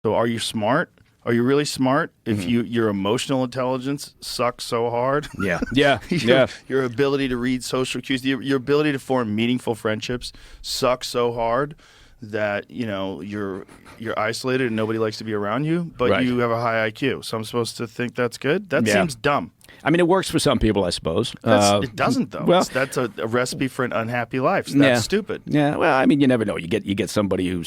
So are you smart? Are you really smart if Mm-hmm. your emotional intelligence sucks so hard? Yeah. Yeah. Your ability to read social cues, your ability to form meaningful friendships sucks so hard that you're isolated and nobody likes to be around you, but Right. you have a high IQ. So I'm supposed to think that's good? That seems dumb. I mean, it works for some people, I suppose. It doesn't though. Well, That's a recipe for an unhappy life. So that's stupid. Yeah. Well, I mean, you never know. You get somebody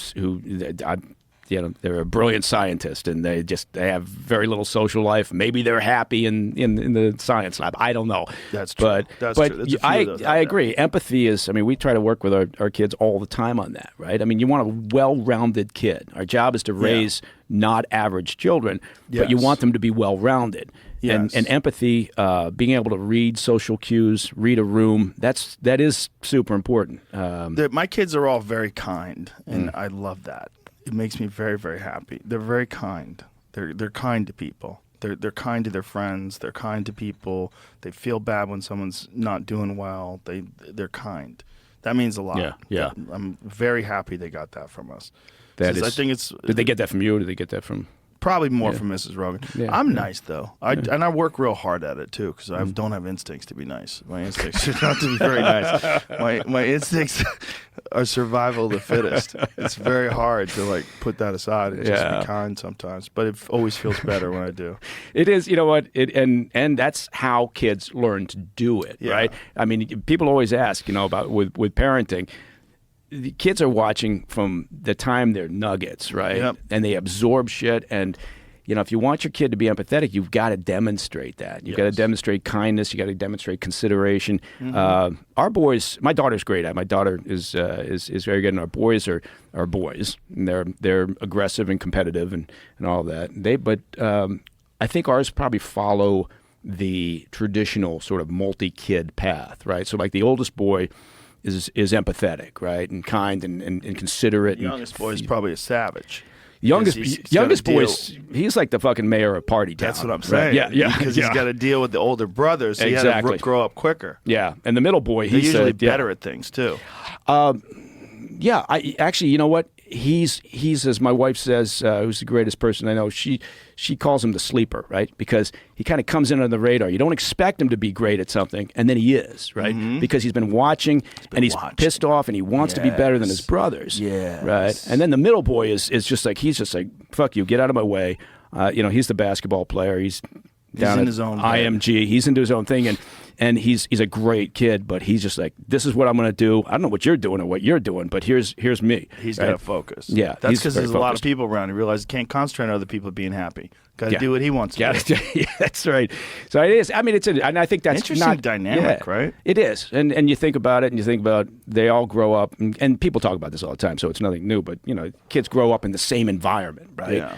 they're a brilliant scientist and they have very little social life. Maybe they're happy in the science lab. I don't know. That's true. But That's true. There's a few of those out I there. agree. Empathy is. I mean, we try to work with our kids all the time on that, right? I mean, you want a well-rounded kid. Our job is to raise not average children, but you Yes. want them to be well-rounded. Yes. And empathy, being able to read social cues, read a room, that is super important. My kids are all very kind, and I love that. It makes me very, very happy. They're very kind. They're kind to people. They're kind to their friends. They're kind to people. They feel bad when someone's not doing well. They're kind. That means a lot. Yeah. I'm very happy they got that from us. That is. I think it's. Did they get that from you, or did they get that from? Probably more from Mrs. Rogan. Yeah. I'm nice though, and I work real hard at it too because I don't have instincts to be nice. My instincts are not to be very nice. My instincts are survival of the fittest. It's very hard to put that aside and just be kind sometimes, but it always feels better when I do. It is, you know what? And that's how kids learn to do it, right? I mean, people always ask, about with parenting. The kids are watching from the time they're nuggets, right? Yep. And they absorb shit. And, if you want your kid to be empathetic, you've got to demonstrate that. You've got to demonstrate kindness. You got to demonstrate consideration. Our boys, my daughter's great. My daughter is very good, and our boys are boys. And they're aggressive and competitive and all that. But I think ours probably follow the traditional sort of multi-kid path, right? So like the oldest boy is empathetic, right, and kind and considerate. The youngest boy is probably a savage. Youngest boy, he's like the fucking mayor of Party Town. That's what I'm saying. Right? Yeah, because he's got to deal with the older brothers, so he had to grow up quicker. Yeah, and the middle boy, They're he's usually better at things too. Yeah, I actually, you know what? He's as my wife says, who's the greatest person I know. She calls him the sleeper, right? Because he kind of comes in on the radar. You don't expect him to be great at something, and then he is, right? Because he's been watching, and he's pissed off, and he wants to be better than his brothers, right? And then the middle boy is just like fuck you, get out of my way. He's the basketball player. He's down in at his own IMG. He's into his own thing, and he's a great kid, but he's just like, this is what I'm going to do. I don't know what you're doing or what you're doing, but here's me. He's right? got to focus. Yeah, that's because there's very a lot of focused. people around. He realizes he can't concentrate on other people being happy. Got to do what he wants to do. Yeah, that's right. So it is. I mean, and I think that's interesting not dynamic, right? It is, and you think about it, and you think about they all grow up, and people talk about this all the time, so it's nothing new. But kids grow up in the same environment, right? Yeah.